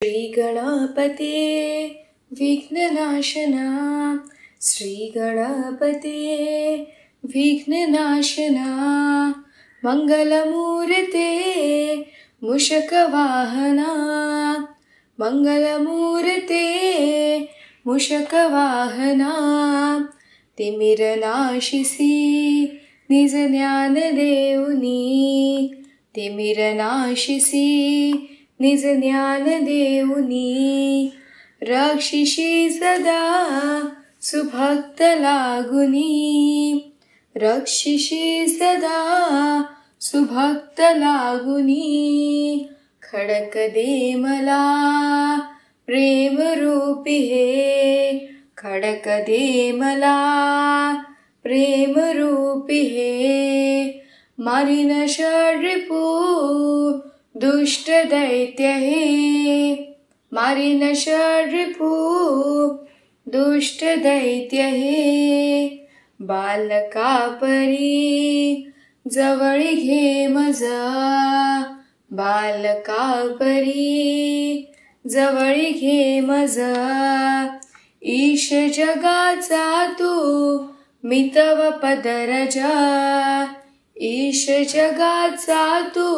श्री गणपते विघ्ननाशना, श्री गणपते विघ्ननाशना, मंगलमूर्ते मूषकवाहना, मंगलमूर्ते मूषकवाहना, तिमिरनाशिसी निज ज्ञान देऊनी, तिमिरनाशिसी निज ज्ञान देऊनी, रक्षिषी सदा सुभक्त लागुनी, रक्षिषी सदा सुभक्त लागुनी, खडक दे मला प्रेम रूपी हे, खडक दे मला प्रेम रूपी हे, मारिन षड्रिपू दुष्ट दैत्य हे, मारिन षड्रिपू दुष्ट दैत्य हे, बालका परी जवळी घे मज, बालका परी जवळी घे मज, ईश जगाचा तू मितव पदरजा, ईश जगाचा तू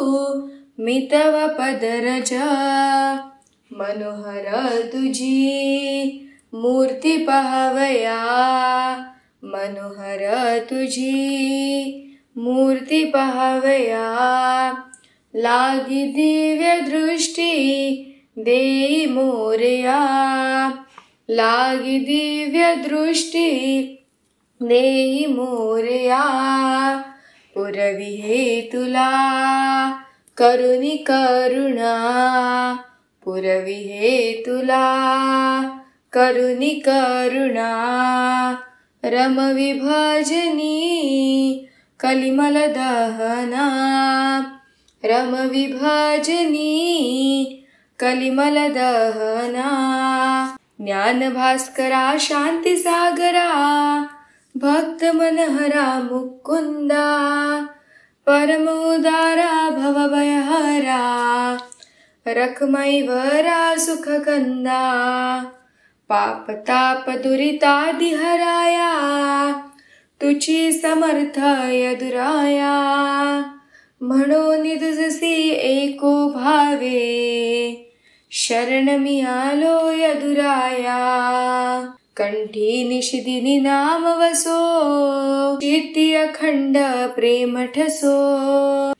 मितव पदरजा, मनोहर तुझी मूर्ती पाहावया, मनोहर तुझी मूर्ती पाहावया, लागी दिव्य दृष्टी देई मोरया, लागी दिव्य दृष्टी देई मोरया, पुरवी हे तुला करुणी करुणा, पुरवी हे तुला करुणी करुणा, रमवी भजनी कलिमल दहना, रमवी भजनी कलिमल दहना, ज्ञान भास्करा शांती सागरा, भक्त मनहरा मुकुंदा, परम उदारा भवभयहरा, रखमाई वरा सुख कंदा, पाप ताप दुरितादि हराया, तुझी समर्थय दुराया, म्हणून तुझसी एको भावे, शरण मी आलो यदुराया, कंठी निशिदिनी नाम वसो, चित्ती अखंड प्रेम ठसो,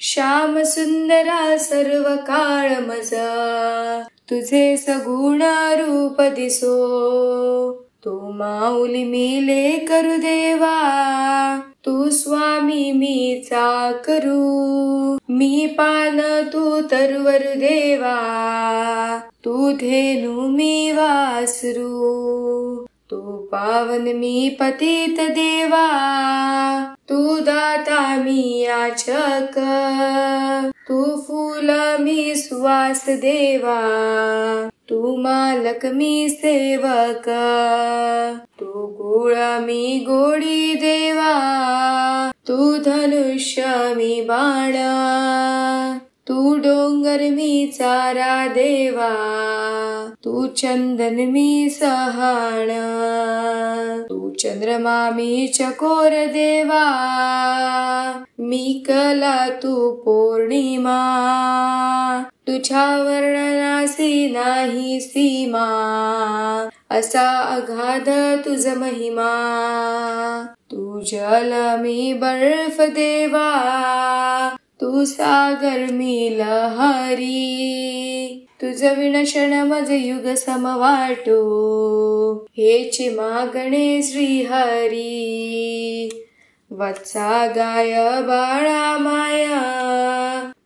श्याम सुंदरा सर्व काळ मज, तुझे सगुण रूप दिसो, तू माऊली मिले करू देवा, तू स्वामी मी चाकरू, मी पान तू तरवरु देवा, तू धेनु मी वासरू, तू पावन मी पतित देवा, तू दाता मी याचक, तू फूल मी सुवास देवा, तू मालक मी सेवक, तू गुळ मी गोडी देवा, तू धनुष्य मी बाण, तू डोंगर मी चारा देवा, तू चंदन मी सहाण, तू चंद्रमा मी चकोर देवा, मी कला तू पौर्णिमा, तुझ्या वर्णनासी नाही सीमा, असा अगाध तुझ महिमा, तू जल मी बर्फ देवा, तू सागर मी लहरी, तुझ विनशण मज युग समवाटो, हेची मागणे श्रीहरी, वत्सा गाय बाळा माया,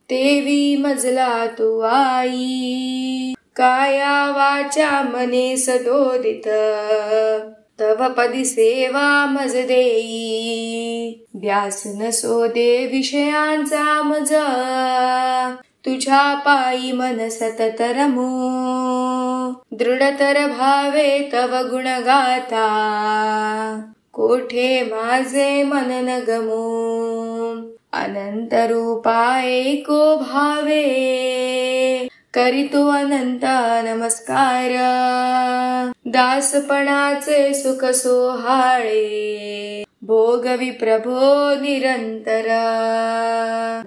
तेवी मजला तू आई, काया वाचा मने सदोदित, तव पदी सेवा मज देई, ध्यास नसो दे विषयांचा मज, तुझ्या पायी मन सतत रमो, दृढतर भावे तव गुण गाता, कोठे माझे मन न गमो, अनंत रूपा एको भावे, करीतो अनंत नमस्कार. दासपणाचे सुख सोहाळे भोगवी प्रभो निरंतर.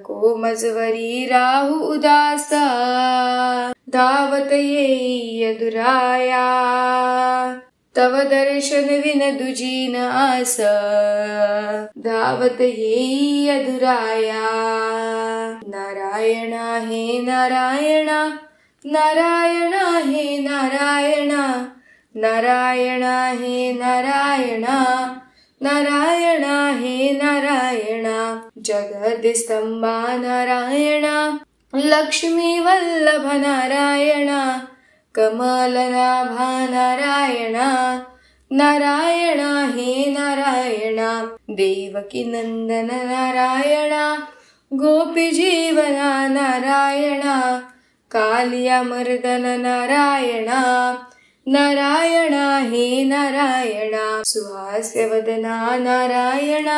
कोमजवरी राहू उदास धावत येई यदुराया. तव दर्शन विन दुजी न आस धावत येई यदुराया. नारायण हे नारायण नारायण हे नारायण नारायण हे नारायण नारायण हे नारायण. जगदस्तंभा नारायण लक्ष्मी वल्लभ नारायण. कमलनाभा नारायण नारायण हे नारायण. देवकी नंदन नारायण गोपी जीवना नारायण. कालिया मर्दन नारायण नारायण हे नारायण. सुहास्यवदना नारायण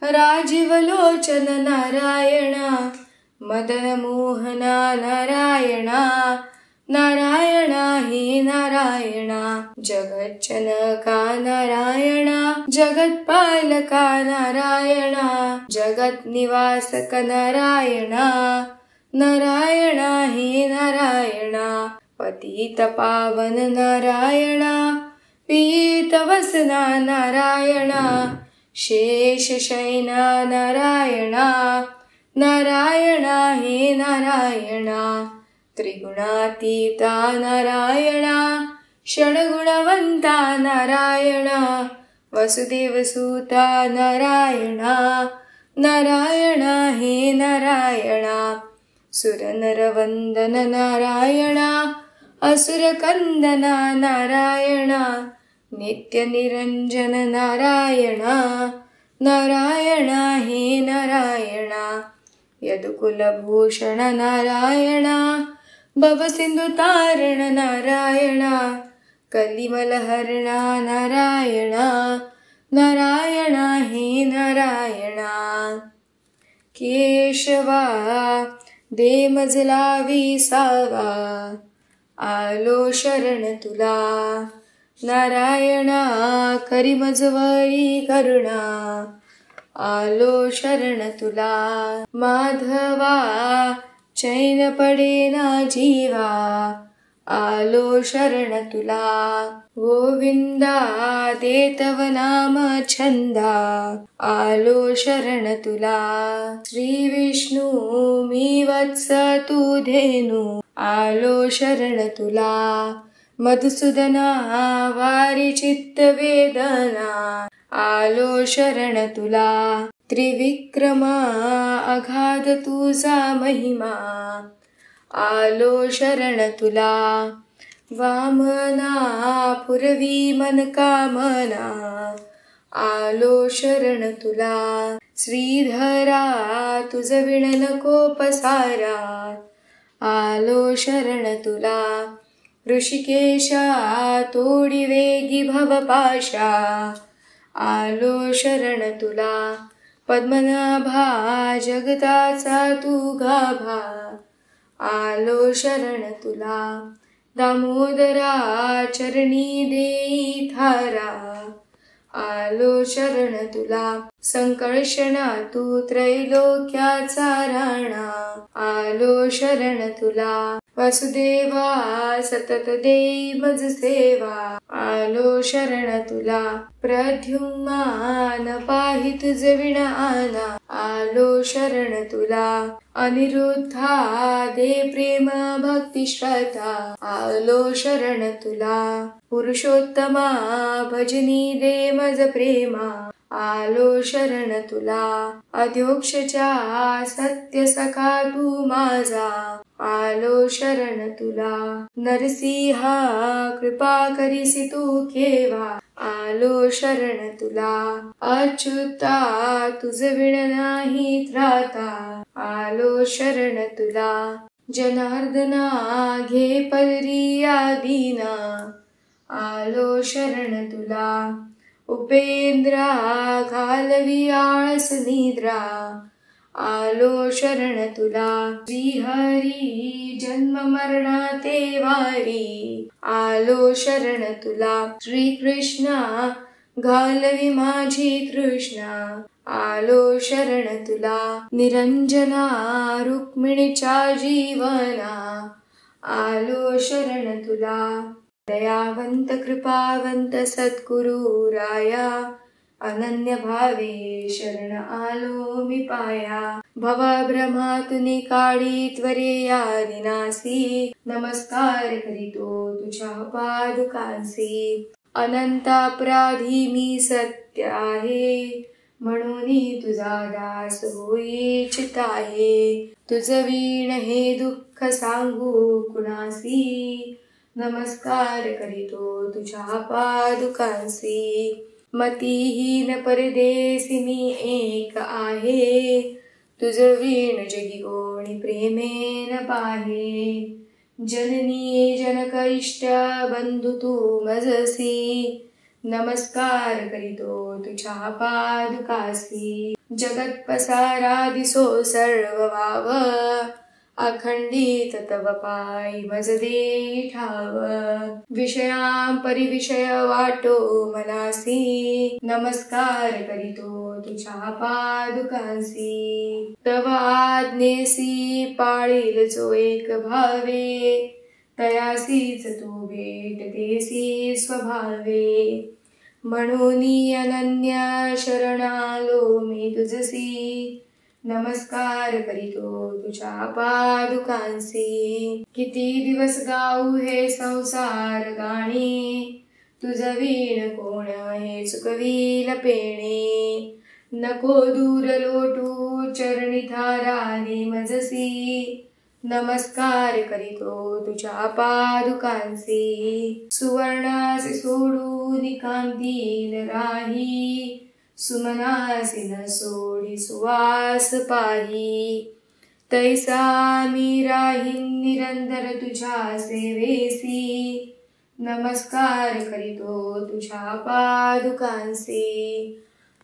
राजीवलोचन नारायण. मदन मोहना नारायण नारायण हे नारायण. जगज्जनका नारायण जगत्पालका नारायण. जगन्निवासक नारायण नारायण हे नारायण. पतित पावन नारायण पीतवसना नारायण. शेषशयना नारायण नारायण हे नारायण. त्रिगुणातीता नारायण षड्गुणवंता नारायण. वसुदेवसुता नारायण नारायण हे नारायण. सुरनरवंदन नारायण असुरकंदना नारायण. नित्यनिरंजन नारायण नारायण हे नारायण. यदुकुलभूषण नारायण भवसिंधुतारण नारायण. कलिमलहरणा नारायण नारायण हे नारायण. केशवा दे मजला विसावा आलो शरण तुला. नारायणा करी मजवरी करुणा आलो शरण तुला. माधवा चैन पडेना जीवा आलो शरण तुला. गोविंदा दे तव नाम छंदा आलो शरण तुला. श्री विष्णू मी वत्स तू धेनू आलो शरण तुला. मधुसूदना वारी चित्त वेदना आलो शरण तुला. त्रिविक्रमा अगाध तुझा महिमा आलो शरण तुला. वामना पुरवी मन कामना आलो शरण तुला. श्रीधरा तुझ विण नको पसारा आलो शरण तुला. ऋषिकेशा तोडी वेगी भवपाशा आलो शरण तुला. पद्मनाभा जगताचा तू गाभा आलो शरण तुला. दामोदरा चरणी देई थारा आलो शरण तुला. संकर्षणा तू त्रैलोक्याचा राणा आलो शरण तुला. वासुदेवा सतत देई मज सेवा आलो शरण तुला. प्रद्युम्न पाहि तुझ विण आना आलो शरण तुला. अनिरुद्धा दे प्रेम भक्ती श्रद्धा आलो शरण तुला. पुरुषोत्तमा भजनी दे मज प्रेमा आलो शरण तुला. अध्योक्षच्या सत्य सखा तू माझा आलो शरण तुला. नरसिंहा कृपा करीसी तू केव्हा आलो शरण तुला. अच्युता तुझ विण नाही त्राता आलो शरण तुला. जनार्दना घे पदरिया दीना आलो शरण तुला. उपेंद्रा घालवी आळस निद्रा आलो शरण तुला. श्रीहरी जन्म मरणाते वारी, आलो शरण तुला. श्रीकृष्णा घालवी माझी तृष्णा, आलो शरण तुला. निरंजना रुक्मिणीच्या जीवना, आलो शरण तुला. दयावंत कृपावंत सद्गुरु राया, अनन्य भावे शरण आलो मी पाया. भवभ्रमातुनी काळी त्वरेया दिनासी, नमस्कार करीतो तुझ्या पादुकांसी. अनंत अपराधी मी सत्य आहे, म्हणून तुझा दास होई चित आहे. तुझ वीण हे दुःख सांगू कुणासी, नमस्कार करीतो तुझ्या पादुकांसी. मतिहीन परदेसी मी एक आहे, तुझ वीण जगी कोणी प्रेमेन पाहे. जननी जनक इष्ट बंधू तू मजसी, नमस्कार करीतो तुझ्या पादुकासी. जगत पसारा दिसो सर्व वाव, अखंडित तव पायी मज दे ठाव. विषयां परिविषय वाटो मनासी, नमस्कार करीतो तुझ्या पादुकांसी. तव आज्ञेसी पाळील जो एक भावे, तयासीच तू भेटतेसी स्वभावे. म्हणून अनन्य शरणालो मी तुझसी, नमस्कार करीतो तुझ्या पादुकांसी. किती दिवस गाऊ हे संसार गाणी, तुझ वीण कोण हे चुकवील पेणे. नको दूर लोटू चरणी थाराने मजसी, नमस्कार करीतो तुझ्या पादुकांसी. सुवर्णासी सोडून कांतील राही, सुमनासी न सोडी सुवास पाही. तैसा मी राहीन निरंतर तुझ्या सेवेसी, नमस्कार करीतो तुझ्या पादुकांसी.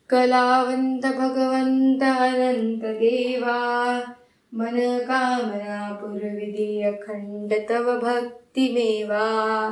कलावंत भगवंत अनंत देवा, मन कामना पूर्विदे अखंड तव भक्ती मेवा.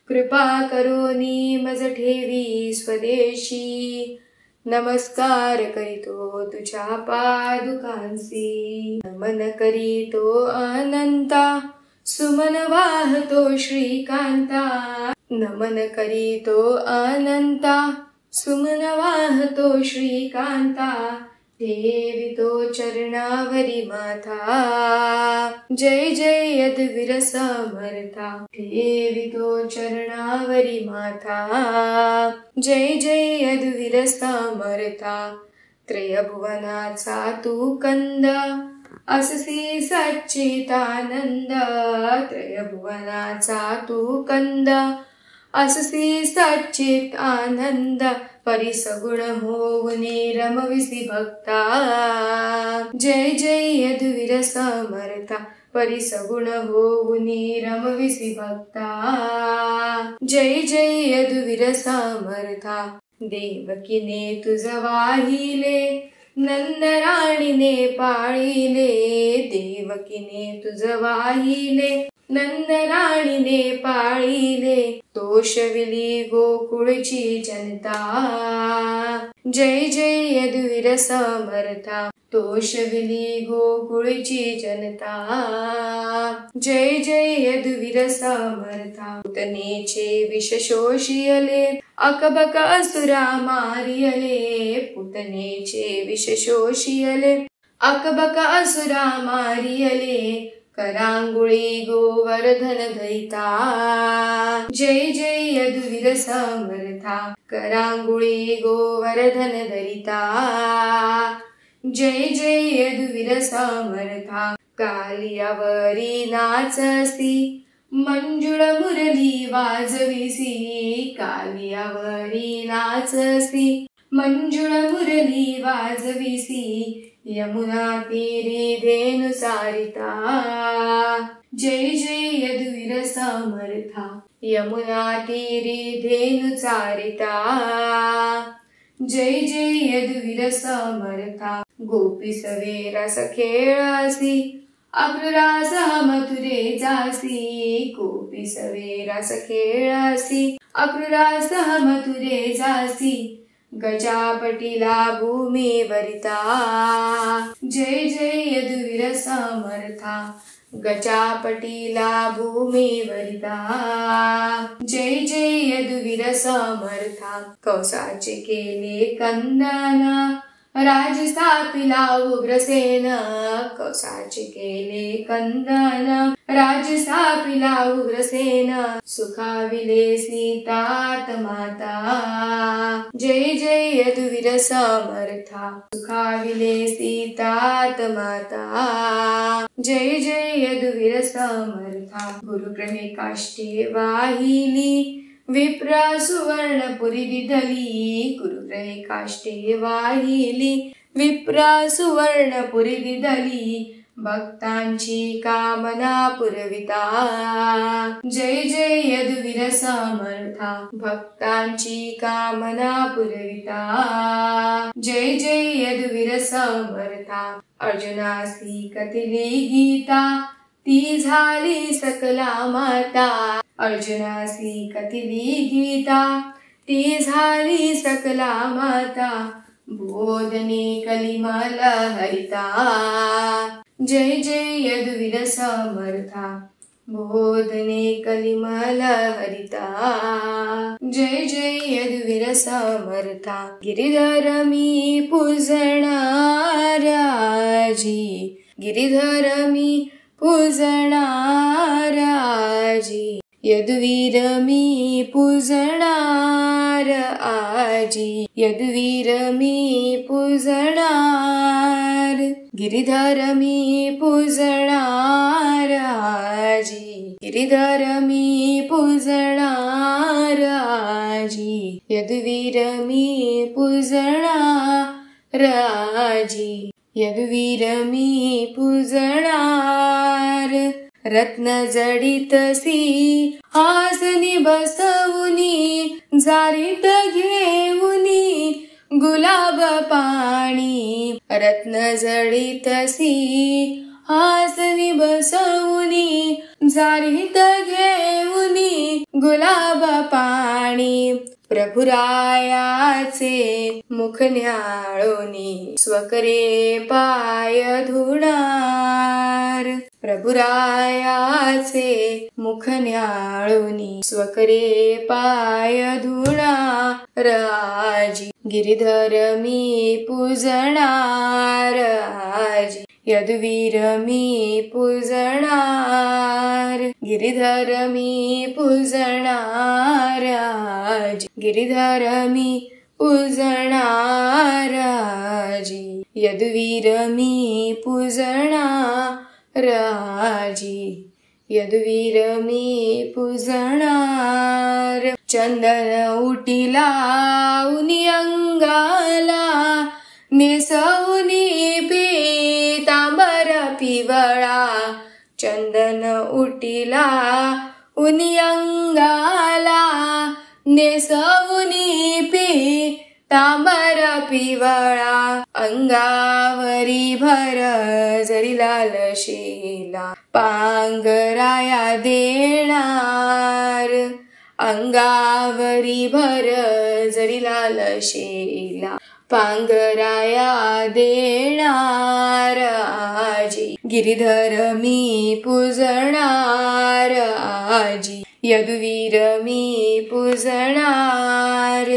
कृपा करोनी मज ठेवी स्वदेशी, नमस्कार करीतो तुझ्या पादुकांसी. नमन करीतो अनंता, सुमन वाहतो श्रीकांता. नमन करीतो अनंता, सुमन वाहतो श्रीकांता. ठेवितो चरणावरी माथा, जय जय यदुवीर समर्था. ठेवितो चरणावरी माथा, जय जय यदुवीर समर्था. त्रयभुवनाचा तू कंद, अससी सच्चिदानंद. त्रयभुवनाचा तू कंद, अससी सच्चित आनंद. परिसगुण होऊनी रमविसी भक्ता, जय जय यदुवीर समर्था. परिसगुण होऊनी रमविसी भक्ता, जय जय यदुवीर समर्था. देवकीने तुझ वाहिले, नंदराणीने पाळिले. देवकीने तुझ वाहिले, नंदराणीने पाळिले. तोषविली गोकुळची जनता, जय जय यदुवीर समर्था. तोषविली गोकुळची जनता, जय जय यदुवीर समर्था. पुतनेचे विष शोषियले, अकबक असुरा मारियले. पुतनेचे विष शोषियले, अकबक असुरा मारियले. करांगुळी गोवर्धन धरिता, जय जय यदुवीर समर्था. करांगुळी गोवर्धन धरिता, जय जय यदुवीर समर्था. कालियावरी नाचसी, मंजुळ मुरली वाजविसी. कालियावरी नाचसी, मंजुळ मुरली वाजविसी. यमुना तीरी धेनु सारिता, जय जय यदुवीर समर्था. यमुना तीरी धेनु सारिता, जय जय यदुवीर समर्था. गोपी सवे रस खेळासी अक्रूरास मथुरे जासी गोपी सवे रस खेळासी अक्रूरास मथुरे जासी गजापटीला भूमीवरिता जय जय यदुवीर समर्था गजापटीला भूमीवरिता जय जय यदुवीर समर्था कंसाचे केले कंदन राज स्थापिला उग्रसेन कंसाचे केले कंदन राज स्थापिला उग्रसेन सुखाविले सीतात माता जय जय यदुवीर समर्था सुखाविले सीतात माता जय जय यदुवीर समर्था गुरुग्रहे काष्टे वाहिली विप्रा सुवर्णपुरी दिधली गुरुग्रहे काष्टे वाहिली विप्रा सुवर्णपुरी दिधली भक्तांची कामना पुरविता जय जय यदुवीर समर्था भक्तांची कामना पुरविता जय जय यदुवीर समर्था अर्जुनासी कथिली गीता ती झाली सकला माता अर्जुनासी कथिली गीता ती झाली सकला माता बोधने कलिमल हरिता जय जय यदुवीर समर्था बोधने कलिमल हरिता जय जय यदुवीर समर्था गिरिधर मी पूजणाराजी गिरिधर मी पूजणाराजी यदुवीर मी पूजणार आजी यदुवीर मी पूजणार गिरिधर मी पूजणार आजी गिरिधर मी पूजणार आजी यदुवीर मी पूजणार आजी यदुवीर मी पूजणार रत्न जडितसी आसनी बसवुनी जारीत घेऊनी गुलाब पाणी रत्न जडितसी आसनी बसवुनी जारीत घेऊनी गुलाब पाणी प्रभुरायाचे मुख न्याळोनी स्वकरे पाय धुणार प्रभुरायाचे मुख न्याळोनी स्वकरे पाय धुणार आजी गिरिधर मी पूजणार आजी यदुवीर मी पूजणार गिरिधर मी पूजणार आजी गिरिधर मी पूजणार आजी यदुवीर मी पूजणार आजी यदुवीर मी पूजणार चंदन उटिला उनी अंगाला नेसवुनी पीतांबर पिवळा चंदन उटिला उनी अंगाला नेसवुनी पीतांबर पिवळा अंगावरी भर जरी लाल शेला पांगराया देणार अंगावरी भर जरी लाल शेला पांगराया देणार आजी गिरिधर मी पूजणार आजी यदुवीर मी पूजणार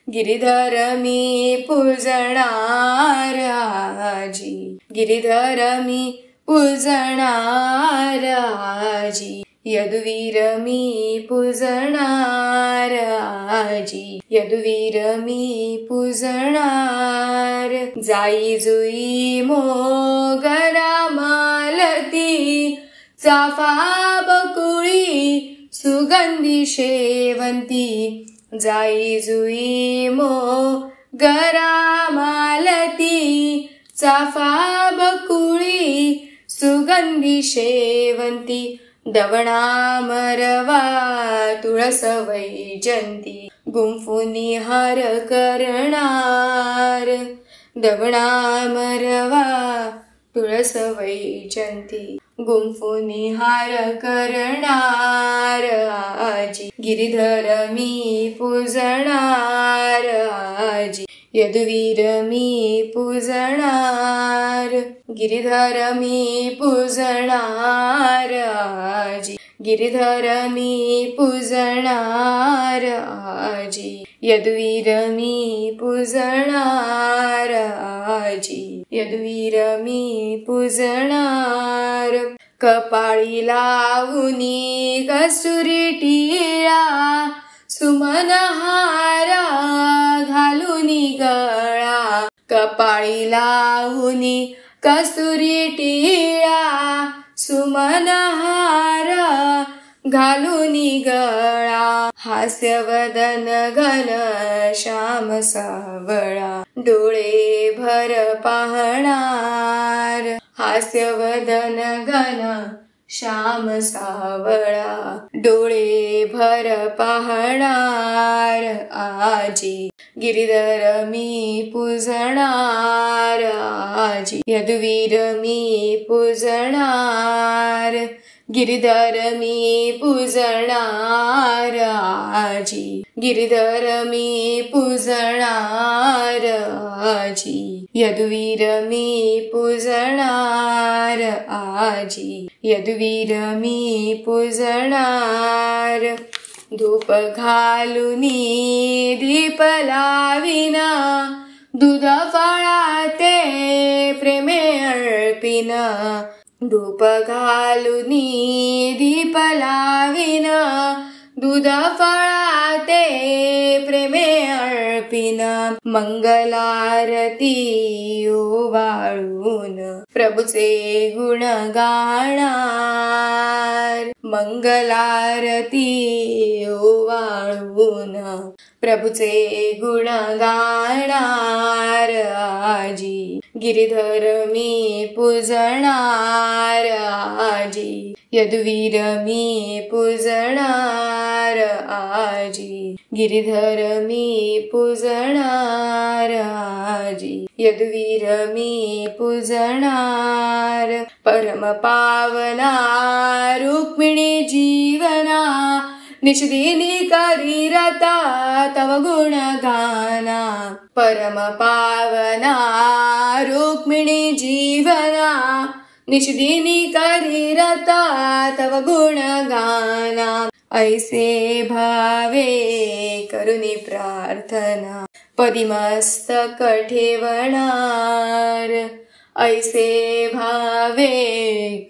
गिरिधर मी पूजणार आजी गिरिधर मी पूजणार आजी यदुवीर मी पूजणार आजी यदुवीर मी पूजणार जाई जुई मोगरा मालती चाफा बकुळी सुगंधी शेवंती जाई जुई मोगरा मालती चाफा बकुळी सुगंधी शेवंती दवणा मरवा तुळस वैजंती गुंफुनी हार करणार दवणामरवा तुळस वैजंती गुंफुनी हार करणार आजी गिरिधर मी पूजणार आजी यदुवीर मी पूजणार गिरिधर मी पूजणार आजी गिरिधर मी पूजणार आजी यदुवीर मी पूजणार आजी यदुवीर मी पूजणार कपाळी लावुनी कसुरी टिळा सुमनहारा घालुनी गळा कपाळी लावुनी कसुरी टिळा सुमनहारा घालुनी गळा हास्यवदन घन श्याम सावळा डोळे भर पाहणार हास्यवदन घन श्याम सावळा डोळे भर पाहणार आजी गिरिधर मी पूजणार आजी यदुवीर मी पूजणार गिरिधर मी पूजणार आजी गिरिधर मी पूजणार आजी यदुवीर मी पूजणार आजी यदुवीर मी पूजणार धूप घालुनी दीप लाविना दूध फळाते प्रेमे अर्पिना धूप घालुनी दीप लाविना दूध फळाते प्रेमे अर्पिना मंगलारती ओवाळून प्रभूचे गुण गाणार मंगलारती ओवाळून प्रभूचे गुण गाणार आजी गिरिधर मी पूजणार आजी यदुवीर मी पूजणार आजी गिरिधर मी पूजणार आजी यदुवीर मी पूजणार परम पावना रुक्मिणी जीवना निषदिनी करी रता तव गुण गाना परम पावना रुक्मिणी जीवना निषदिनी करी रता तव गुण गाना ऐसे भावे करुनी प्रार्थना पदी मस्तक ठेवणार ऐसे भावे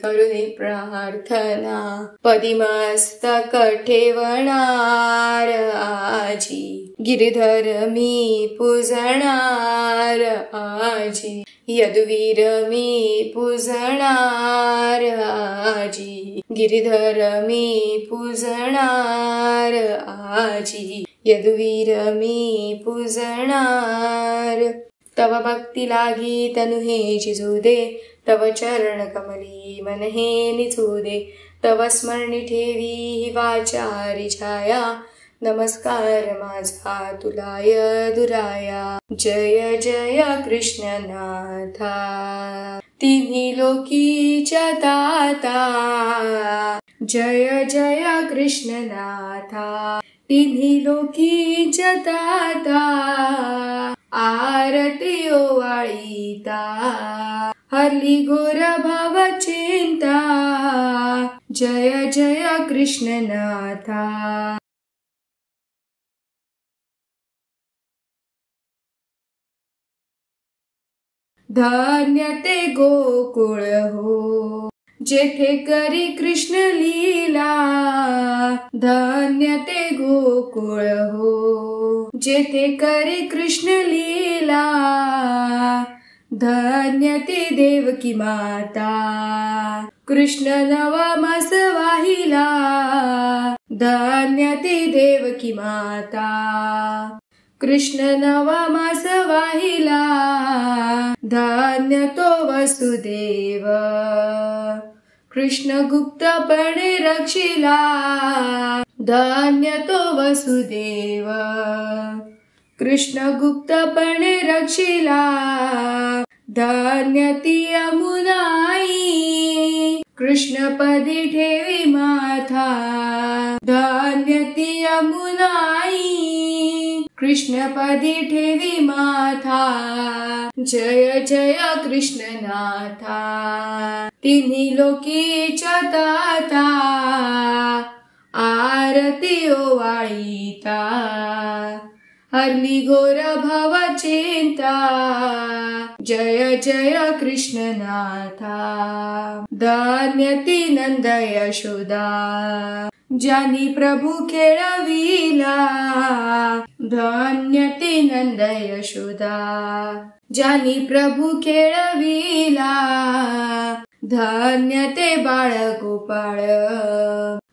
करुनी प्रार्थना पदी मस्तक ठेवणार आजी गिरिधर मी पूजणार आजी यदुवीर मी पूजणार आजी गिरिधर मी पूजणार आजी यदुवीर मी पूजणार तव भक्ती लागी तनु हे जिजू दे तव चरण कमली मन हे निचू दे तव स्मरणी ठेवी वाचारी छाया नमस्कार माझा तुलाय दुराया जय जय कृष्णनाथा तिन्ही लोकीच्या दाता जय जय कृष्णनाथा तिन्ही लोकीच्या दाता आरती ओवाळीता हरली घोर भाव चिंता जय जय कृष्णनाथा धन्य ते गोकुळ हो जेथे करी कृष्ण लीला धन्य ते गोकुळ हो जेथे करी कृष्ण लीला धन्य ते देवकी माता कृष्ण नवा मास वाहिला धन्य ते देवकी माता कृष्ण नवा मास वाहिला धन्य तो वसुदेव कृष्ण गुप्तपणे रक्षिला धन्य तो वसुदेव कृष्ण गुप्तपणे रक्षिला, धन्य ती यमुनाई. कृष्णपदी ठेवी माथा, धन्य ती यमुनाई. कृष्णपदी ठेवी माथा, जय जय कृष्णनाथा. तिन्ही लोकीच्या ताता, आरती ओवाळीता. हरली घोर भव चिंता, जय जय कृष्णनाथा. धन्य ती नंद यशोदा, ज्यानी प्रभू खेळविला. धन्य ती नंद यशोदा, ज्यानी प्रभू खेळविला. धन्य ते बाळ गोपाळ,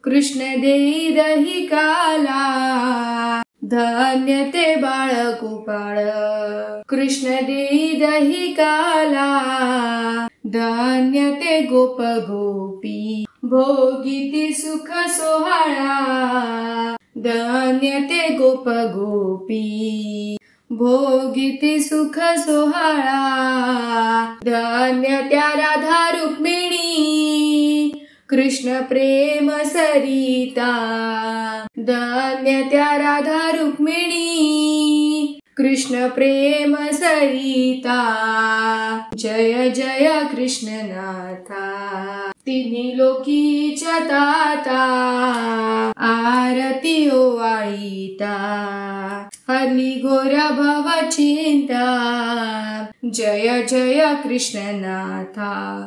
कृष्ण देई दही काला. धन्य ते बाळ गोपाळ, कृष्ण देई दही काला. धन्य ते गोप गोपी, भोगिती सुख सोहळा. धन्य ते गोप गोपी, भोगिती सुख सोहळा. धन्य त्या राधा रुक्मिणी, कृष्ण प्रेम सरिता. धन्य त्या राधा रुक्मिणी, कृष्ण प्रेम सरिता. जय जय कृष्णनाथा. तिन्ही लोकीच्या ताता, आरती ओवाळीता. हरली घोर भव चिंता, जय जय कृष्णनाथा.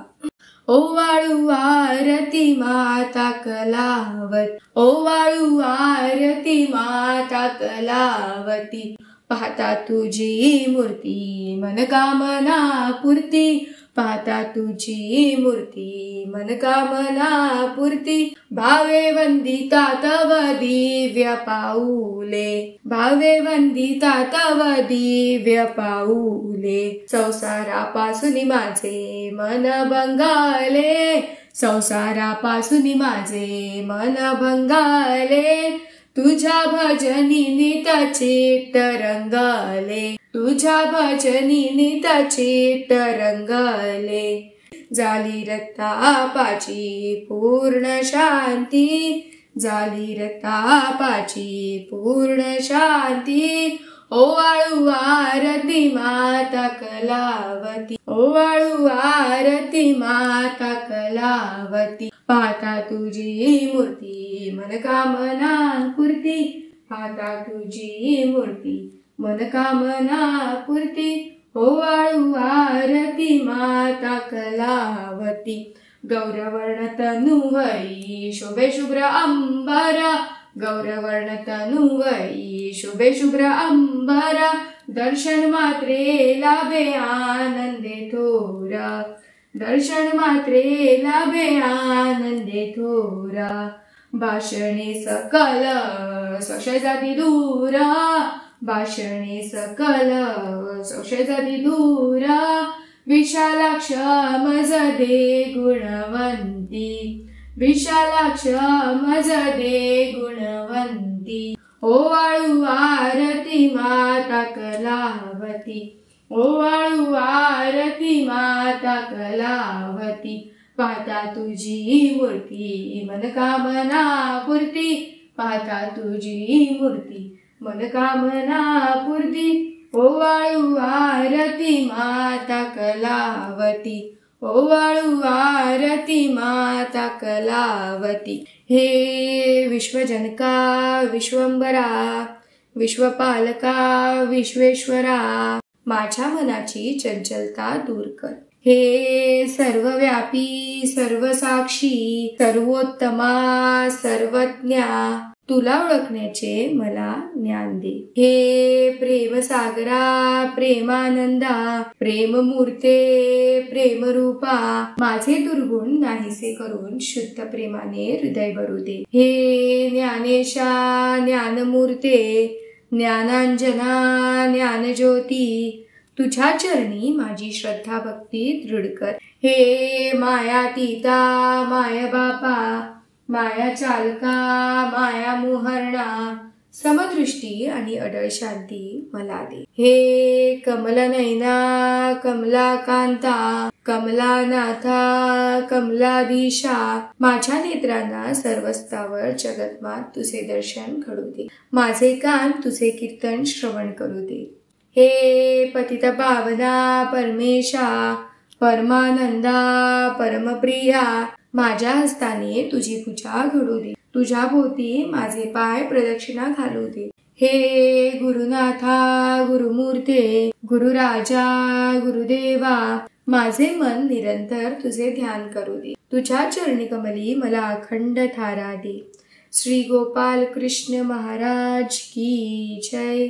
ओवाळू आरती माता कलावती, ओवाळू आरती माता कलावती. पाहता तुझी मूर्ती मनकामना पूर्ती. पाहता तुझी मूर्ती मनकामना पूर्ती. भावे वंदिता तव दिव्य पाऊले, भावे वंदिता तव दिव्य पाऊले. संसारापासून माझे मन भंगाले, संसारापासून माझे मन भंगाले. तुझ्या भजनी नित चित्त रंगले, तुझ्या भजनी नित चित्त रंगले. झाली रतापाची पूर्ण शांती, झाली रतापाची पूर्ण शांती. ओवाळू आरती माता कलावती, ओवाळू आरती माता कलावती. पाहता तुझी मूर्ती मनकामना पूर्ती. पाहता तुझी मूर्ती मनकामना पूर्ती. ओवाळू आरती माता कलावती. गौरवर्ण तनुवई शोभे शुभ्र अंबरा, गौरवर्ण तनुवई शोभे शुभ्र अंबरा. दर्शन मात्रे लाभे आनंदे थोरा, दर्शन मात्रे लाभे आनंदे थोरा. भाषणे सकल संशय जाती दूरा, भाषणे सकल संशय जाती दूरा. विशालाक्ष मज दे गुणवंती, विशालाक्ष मज दे गुणवंती. ओवाळू आरती माता कलावती, ओवाळू आरती माता कलावती. पाहता तुझी मूर्ती मनकामना पूर्ती. पाहता तुझी मूर्ती मनकामना पूर्ती. ओवाळू आरती माता कलावती, ओवाळू आरती माता कलावती. हे विश्वजनका विश्वंबरा, विश्वपालका विश्वेश्वरा. माझ्या मनाची चंचलता दूर कर. हे सर्वव्यापी सर्वसाक्षी सर्वोत्तमा सर्वज्ञा, तुला ओळखण्याचे मला ज्ञान दे. हे प्रेमसागरा प्रेमानंदा, प्रेममूर्ते प्रेमरूपा. माझे दुर्गुण नाहीसे करून शुद्ध प्रेमाने हृदय भरू दे. हे ज्ञानेशा ज्ञानमूर्ते ज्ञानांजना ज्ञानज्योती, तुझ्या चरणी माझी श्रद्धा भक्ती दृढ कर. हे मायातीता माया बापा, माया चालका माया मोहरणा, समदृष्टी आणि अडळ शांती मला दे. हे कमलनयना कमलाकांता कमलानाथा कमलाधीशा, माझ्या नेत्रांना सर्वस्तावर जगन्मात तुझे दर्शन घडू दे. माझे कान तुझे कीर्तन श्रवण करू दे. हे पतित पावना परमेशा परमानंदा परमप्रिया, माझ्या हस्ताने तुझी पूजा घडू दे. तुझ्या भोवती माझे पाय प्रदक्षिणा घालू दे. हे गुरुनाथा गुरुमूर्ते गुरुराजा गुरुदेवा, माझे मन निरंतर तुझे ध्यान करू दे. तुझ्या चरणी कमली मला अखंड थारा दे. श्री गोपाल कृष्ण महाराज की जय.